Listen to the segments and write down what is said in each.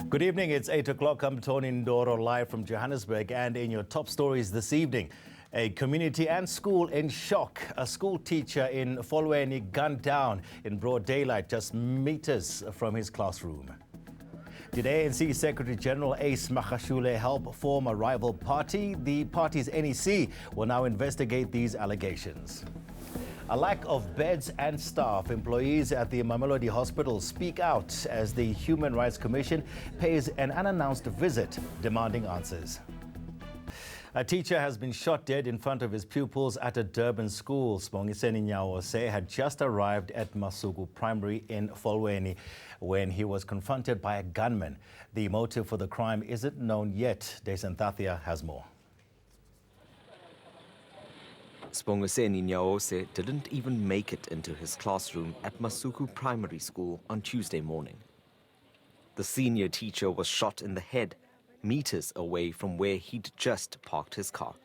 Good evening, it's 8 o'clock. I'm Tony Ndoro, live from Johannesburg, and in your top stories this evening, a community and school in shock. A school teacher in Folweni gunned down in broad daylight just meters from his classroom. Did ANC Secretary-General Ace Magashule help form a rival party? The party's NEC will now investigate these allegations. A lack of beds and staff. Employees at the Mamelodi Hospital speak out as the Human Rights Commission pays an unannounced visit demanding answers. A teacher has been shot dead in front of his pupils at a Durban school. Sibongiseni Nyawose had just arrived at Masuku Primary in Folweni when he was confronted by a gunman. The motive for the crime isn't known yet. Desantathia has more. Sibongiseni Nyawose didn't even make it into his classroom at Masuku Primary School on Tuesday morning. The senior teacher was shot in the head, meters away from where he'd just parked his car.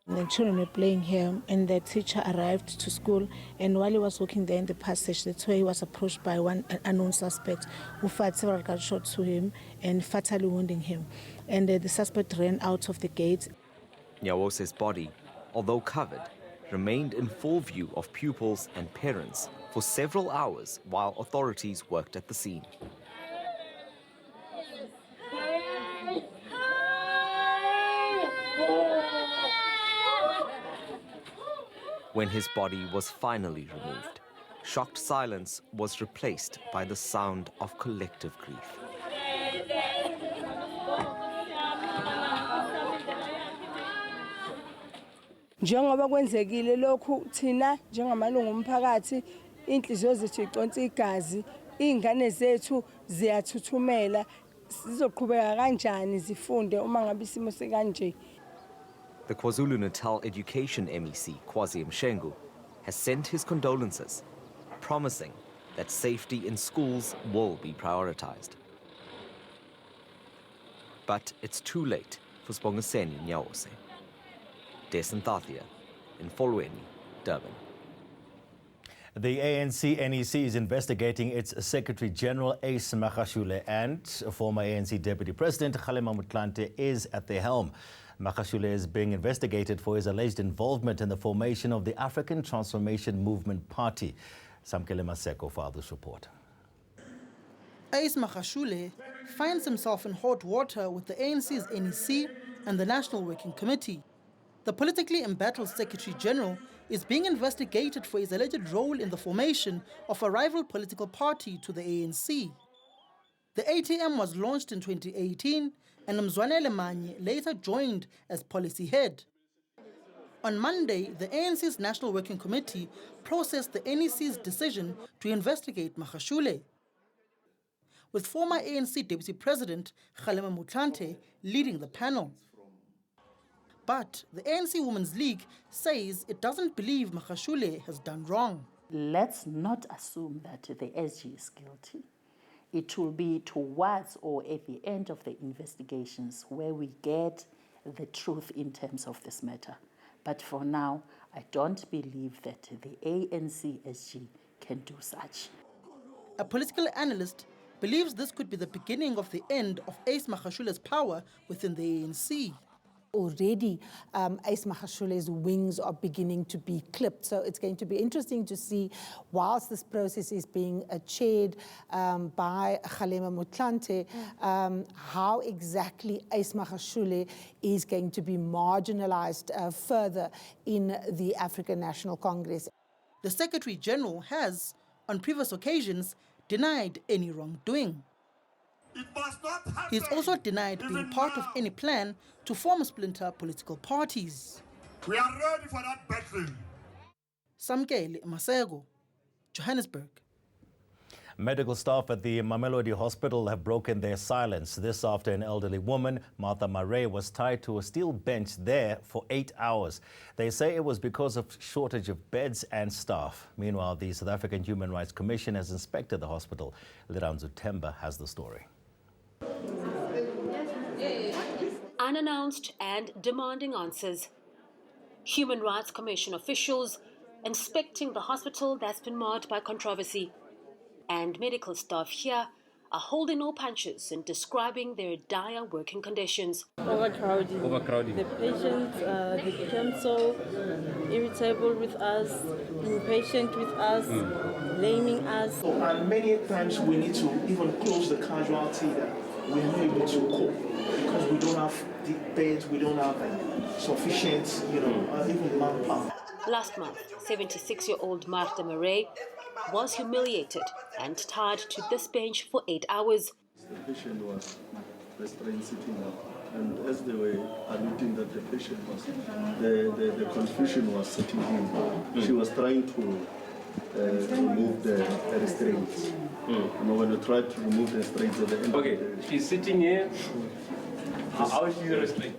The children were playing here, and the teacher arrived to school, and while he was walking there in the passage, that's where he was approached by one unknown suspect who fired several gunshots to him and fatally wounding him. And the suspect ran out of the gate. Nyawose's body, although covered, remained in full view of pupils and parents for several hours while authorities worked at the scene. When his body was finally removed, shocked silence was replaced by the sound of collective grief. Njengoba kwenzekile lokhu thina njengamalungu omphakathi inhliziyo zethu iconsa igazi, izingane zethu ziyathuthumela, sizoqhubeka kanjani zifunde uma ngabe isimo sekanje. The KwaZulu-Natal Education MEC, Kwazi Mshengu, has sent his condolences, promising that safety in schools will be prioritized. But it's too late for Sibongiseni Nyawose. Desantathia in Folweni, Durban. The ANC NEC is investigating its Secretary-General Ace Magashule, and former ANC Deputy President Kgalema Motlanthe is at the helm. Magashule is being investigated for his alleged involvement in the formation of the African Transformation Movement Party. Kgalema Motlanthe for this report. Ace Magashule finds himself in hot water with the ANC's NEC and the National Working Committee. The politically embattled Secretary-General is being investigated for his alleged role in the formation of a rival political party to the ANC. The ATM was launched in 2018, and Mzwanele Manye later joined as policy head. On Monday, the ANC's National Working Committee processed the NEC's decision to investigate Magashule, with former ANC Deputy President Kgalema Motlanthe leading the panel. But the ANC Women's League says it doesn't believe Magashule has done wrong. Let's not assume that the SG is guilty. It will be towards or at the end of the investigations where we get the truth in terms of this matter. But for now, I don't believe that the ANC SG can do such. A political analyst believes this could be the beginning of the end of Ace Magashule's power within the ANC. Already, Ace Magashule's wings are beginning to be clipped. So it's going to be interesting to see, whilst this process is being chaired by Kgalema Motlanthe, how exactly Ace Magashule is going to be marginalized further in the African National Congress. The Secretary-General has, on previous occasions, denied any wrongdoing. He's also denied being part of any plan to form splinter political parties. We are ready for that battle. Kgalema Motlanthe, Johannesburg. Medical staff at the Mamelodi Hospital have broken their silence. This after an elderly woman, Martha Murray, was tied to a steel bench there for 8 hours. They say it was because of shortage of beds and staff. Meanwhile, the South African Human Rights Commission has inspected the hospital. Liranzu Temba has the story. Unannounced and demanding answers. Human Rights Commission officials inspecting the hospital that's been marred by controversy. And medical staff here are holding no punches in describing their dire working conditions. Overcrowding. The patients become so irritable with us, impatient with us, blaming us. And many times we need to even close the casualty that we're not able to cope because we don't have the beds, we don't have sufficient, even manpower. Last month, 76-year-old Martha Murray was humiliated and tied to this bench for 8 hours. The patient was restrained sitting up, and as they were admitting that the patient was, the confusion was setting in. She was trying to remove the restraints. When we tried to remove the restraints at the end. Okay, she's sitting here. How is she restrained?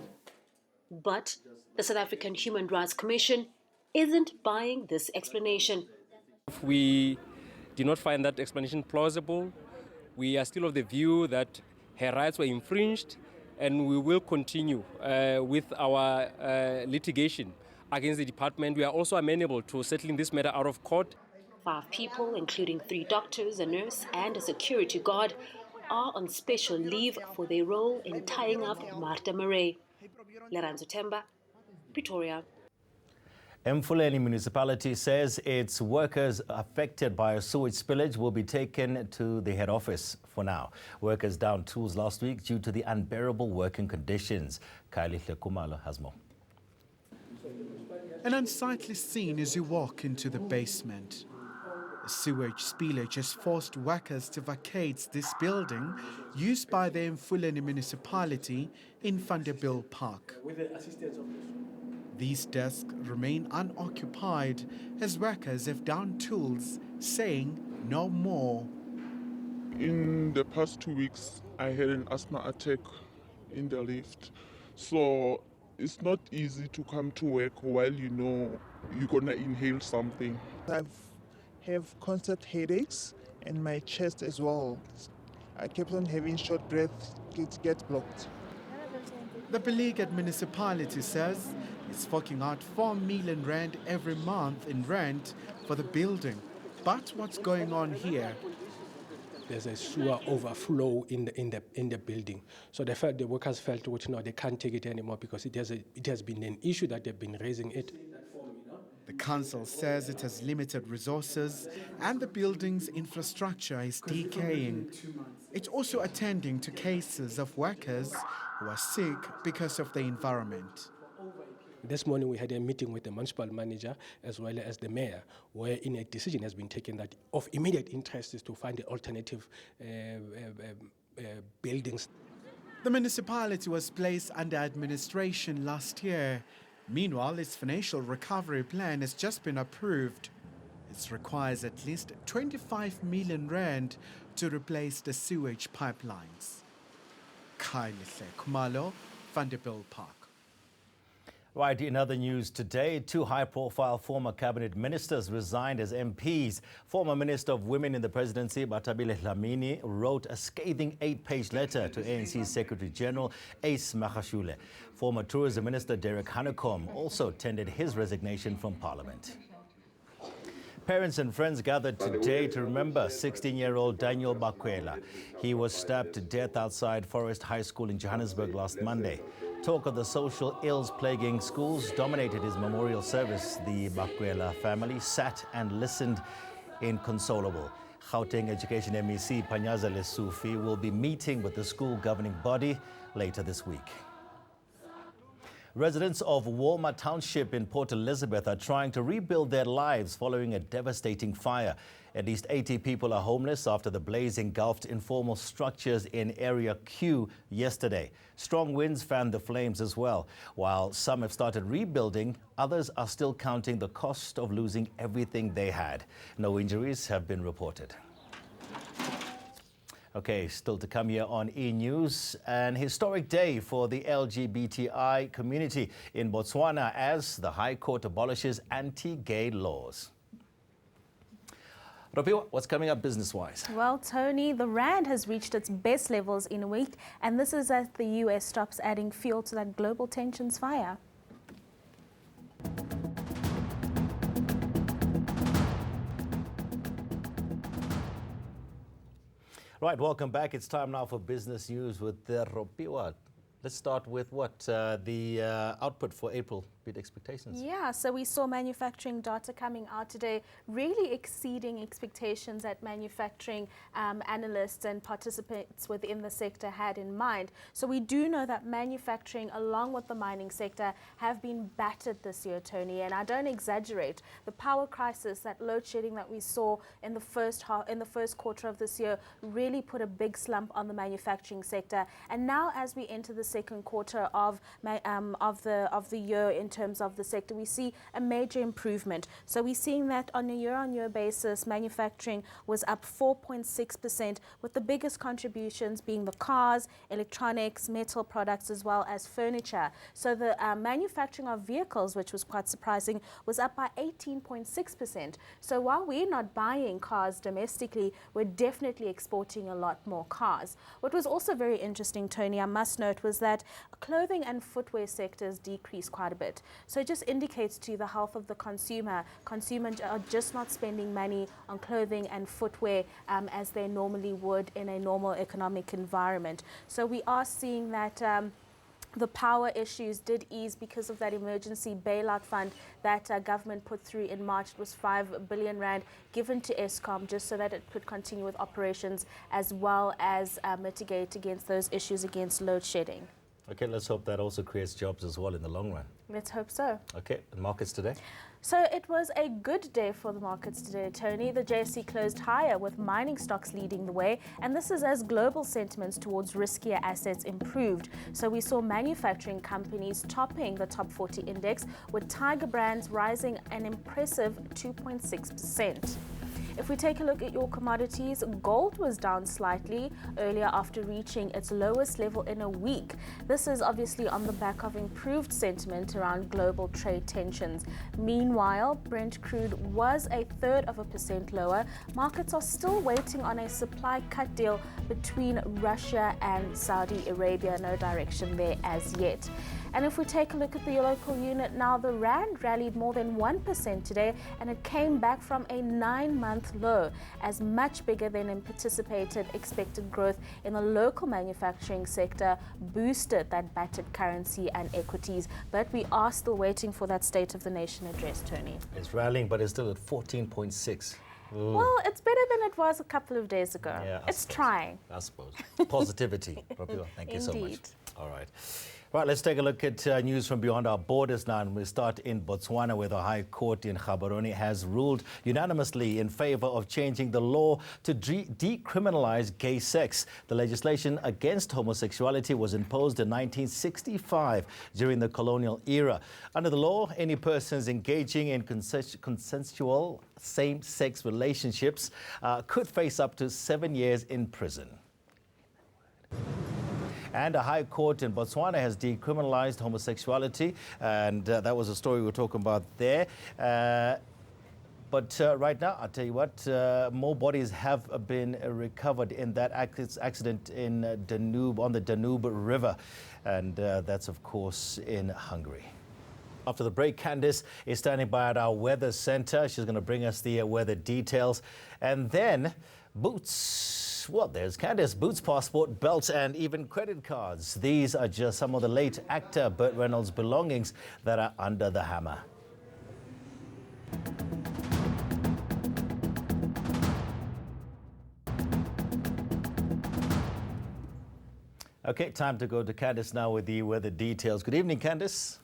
But the South African Human Rights Commission isn't buying this explanation. If we do not find that explanation plausible, we are still of the view that her rights were infringed, and we will continue with our litigation against the department. We are also amenable to settling this matter out of court. 5 people, including 3 doctors, a nurse and a security guard, are on special leave for their role in tying up Martha Murray. Leranzo Temba, Pretoria. Mfuleni municipality says its workers affected by a sewage spillage will be taken to the head office for now. Workers downed tools last week due to the unbearable working conditions. Kgalema Motlanthe has more. An unsightly scene as you walk into the basement. A sewage spillage has forced workers to vacate this building used by the Mfuleni municipality in Vanderbilt Park. These desks remain unoccupied as workers have downed tools, saying no more. In the past 2 weeks, I had an asthma attack in the lift. So it's not easy to come to work while you know you're going to inhale something. I have constant headaches and my chest as well. I kept on having short breath, it gets blocked. The beleaguered municipality says it's forking out 4 million rand every month in rent for the building. But what's going on here? There's a sewer overflow in the building. So the workers felt they can't take it anymore because it has been an issue that they've been raising it. The council says it has limited resources and the building's infrastructure is decaying. It's also attending to cases of workers who are sick because of the environment. This morning we had a meeting with the municipal manager as well as the mayor, wherein a decision has been taken that of immediate interest is to find alternative buildings. The municipality was placed under administration last year. Meanwhile, its financial recovery plan has just been approved. It requires at least 25 million rand to replace the sewage pipelines. Kgalema Motlanthe, Vanderbilt Park. Right, in other news today, 2 high-profile former cabinet ministers resigned as MPs. Former Minister of Women in the Presidency, Batabile Dlamini, wrote a scathing 8-page letter to ANC Secretary-General Ace Magashule. Former Tourism Minister Derek Hanekom also tendered his resignation from Parliament. Parents and friends gathered today to remember 16-year-old Daniel Bakwela. He was stabbed to death outside Forest High School in Johannesburg last Monday. Talk of the social ills plaguing schools dominated his memorial service. The Bakwela family sat and listened inconsolable. Gauteng Education MEC Panyaza Lesufi will be meeting with the school governing body later this week. Residents of Walmer Township in Port Elizabeth are trying to rebuild their lives following a devastating fire. At least 80 people are homeless after the blaze engulfed informal structures in Area Q yesterday. Strong winds fanned the flames as well. While some have started rebuilding, others are still counting the cost of losing everything they had. No injuries have been reported. Okay, still to come here on eNews. An historic day for the LGBTI community in Botswana as the High Court abolishes anti-gay laws. Ropiwa, what's coming up business-wise? Well, Tony, the rand has reached its best levels in a week, and this is as the US stops adding fuel to that global tensions fire. Right, welcome back. It's time now for business news with Ropiwa. Let's start with what? The output for April beat expectations. Yeah, so we saw manufacturing data coming out today, really exceeding expectations that manufacturing analysts and participants within the sector had in mind. So we do know that manufacturing, along with the mining sector, have been battered this year, Tony. And I don't exaggerate. The power crisis, that load shedding that we saw in the first quarter of this year, really put a big slump on the manufacturing sector. And now, as we enter the second quarter of the year in terms of the sector, we see a major improvement. So we're seeing that on a year-on-year basis, manufacturing was up 4.6%, with the biggest contributions being the cars, electronics, metal products, as well as furniture. So the manufacturing of vehicles, which was quite surprising, was up by 18.6%. So while we're not buying cars domestically, we're definitely exporting a lot more cars. What was also very interesting, Tony, I must note, was that clothing and footwear sectors decreased quite a bit. So it just indicates to the health of the consumer. Consumers are just not spending money on clothing and footwear as they normally would in a normal economic environment. So we are seeing that the power issues did ease because of that emergency bailout fund that government put through in March. It was 5 billion rand given to Eskom just so that it could continue with operations as well as mitigate against those issues against load shedding. Okay, let's hope that also creates jobs as well in the long run. Let's hope so. Okay, and markets today? So it was a good day for the markets today, Tony. The JSE closed higher with mining stocks leading the way, and this is as global sentiments towards riskier assets improved. So we saw manufacturing companies topping the top 40 index, with Tiger Brands rising an impressive 2.6%. If we take a look at your commodities, gold was down slightly earlier after reaching its lowest level in a week. This is obviously on the back of improved sentiment around global trade tensions. Meanwhile, Brent crude was 0.33% lower. Markets are still waiting on a supply cut deal between Russia and Saudi Arabia. No direction there as yet. And if we take a look at the local unit now, the rand rallied more than 1% today, and it came back from a 9-month low, as much bigger than anticipated expected growth in the local manufacturing sector boosted that battered currency and equities. But we are still waiting for that State of the Nation address, Tony. It's rallying, but it's still at 14.6. Well, it's better than it was a couple of days ago. Yeah, it's trying. I suppose. Positivity. Thank you so much. All right. Right, let's take a look at news from beyond our borders now, and we'll start in Botswana, where the High Court in Gaborone has ruled unanimously in favor of changing the law to decriminalize gay sex. The legislation against homosexuality was imposed in 1965 during the colonial era. Under the law, any persons engaging in consensual same-sex relationships could face up to 7 years in prison. And a high court in Botswana has decriminalized homosexuality, and that was a story we were talking about there. But right now, I'll tell you what, more bodies have been recovered in that accident in Danube, on the Danube River, and that's, of course, in Hungary. After the break, Candice is standing by at our weather center. She's going to bring us the weather details. And then, Boots. Well, there's Candice. Boots, passport, belts, and even credit cards. These are just some of the late actor Burt Reynolds' belongings that are under the hammer. Okay, time to go to Candice now with the weather details. Good evening, Candice.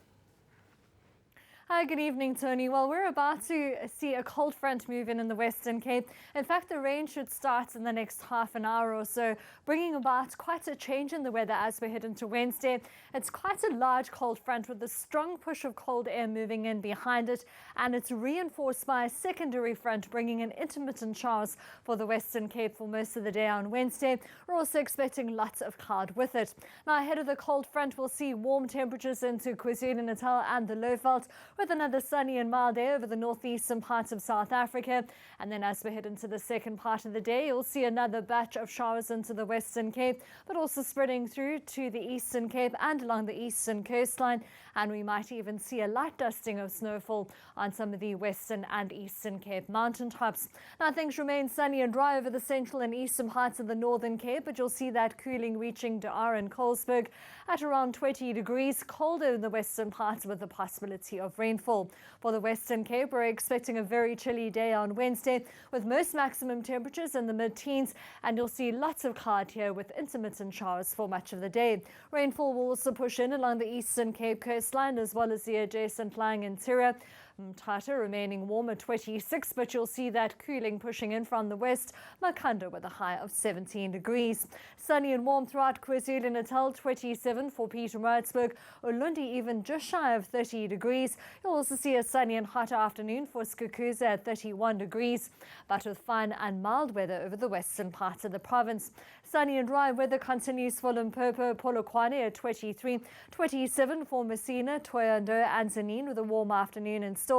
Hi, good evening, Tony. Well, we're about to see a cold front move in the Western Cape. In fact, the rain should start in the next half an hour or so, bringing about quite a change in the weather as we head into Wednesday. It's quite a large cold front with a strong push of cold air moving in behind it, and it's reinforced by a secondary front bringing in intermittent showers for the Western Cape for most of the day on Wednesday. We're also expecting lots of cloud with it. Now, ahead of the cold front, we'll see warm temperatures into KwaZulu-Natal and the Lowveld, with another sunny and mild day over the northeastern parts of South Africa. And then as we head into the second part of the day, you'll see another batch of showers into the Western Cape, but also spreading through to the Eastern Cape and along the eastern coastline. And we might even see a light dusting of snowfall on some of the western and eastern Cape mountaintops. Now things remain sunny and dry over the central and eastern parts of the Northern Cape, but you'll see that cooling reaching De Aar and Colesberg at around 20 degrees, colder in the western parts with the possibility of rainfall. For the Western Cape, we're expecting a very chilly day on Wednesday with most maximum temperatures in the mid-teens, and you'll see lots of cloud here with intermittent showers for much of the day. Rainfall will also push in along the Eastern Cape coastline as well as the adjacent lying interior. Mthatha remaining warm at 26, but you'll see that cooling pushing in from the west. Makhanda with a high of 17 degrees. Sunny and warm throughout KwaZulu-Natal, 27 for Pietermaritzburg. Ulundi even just shy of 30 degrees. You'll also see a sunny and hot afternoon for Skukuza at 31 degrees, but with fine and mild weather over the western parts of the province. Sunny and dry weather continues for Limpopo, Polokwane at 23, 27 for Messina, Thohoyandou and Tzaneen with a warm afternoon in store.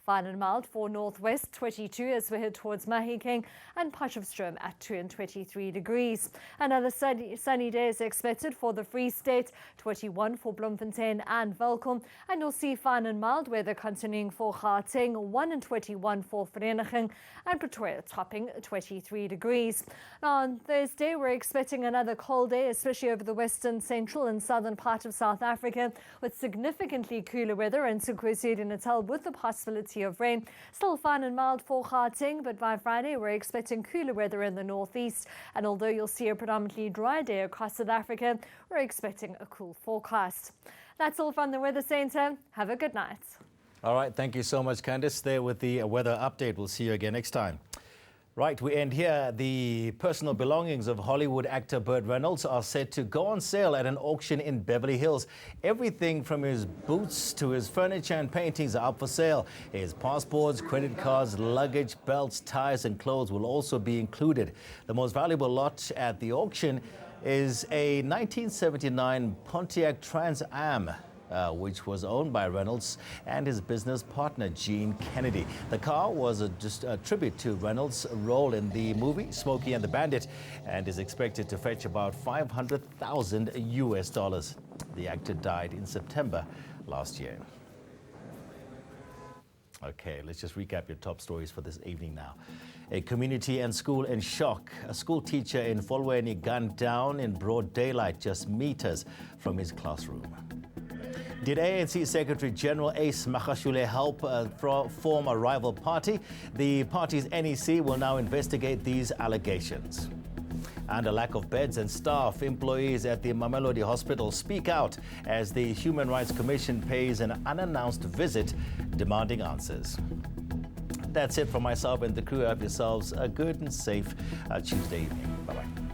Fine and mild for Northwest, 22 as we head towards Mahikeng, and Potchefstroom at 2 and 23 degrees. Another sunny day is expected for the Free State, 21 for Bloemfontein and Welkom, and you'll see fine and mild weather continuing for Gauteng, 1 and 21 for Vereeniging, and Pretoria topping 23 degrees. Now on Thursday, we're expecting another cold day, especially over the western, central and southern part of South Africa, with significantly cooler weather into KwaZulu-Natal with the possibility of rain. Still fine and mild for Gauteng, but by Friday we're expecting cooler weather in the northeast. And although you'll see a predominantly dry day across South Africa, we're expecting a cool forecast. That's all from the Weather Centre. Have a good night. All right, thank you so much, Candice, there with the weather update. We'll see you again next time. Right, we end here. The personal belongings of Hollywood actor Burt Reynolds are set to go on sale at an auction in Beverly Hills. Everything from his boots to his furniture and paintings are up for sale. His passports, credit cards, luggage, belts, ties and clothes will also be included. The most valuable lot at the auction is a 1979 Pontiac Trans Am, which was owned by Reynolds and his business partner, Gene Kennedy. The car was just a tribute to Reynolds' role in the movie Smokey and the Bandit and is expected to fetch about $500,000 US. The actor died in September last year. Okay, let's just recap your top stories for this evening now. A community and school in shock. A school teacher in Folweni gunned down in broad daylight just meters from his classroom. Did ANC Secretary-General Ace Magashule help form a rival party? The party's NEC will now investigate these allegations. And a lack of beds and staff, employees at the Mamelodi Hospital speak out as the Human Rights Commission pays an unannounced visit demanding answers. That's it from myself and the crew. Have yourselves a good and safe Tuesday evening. Bye-bye.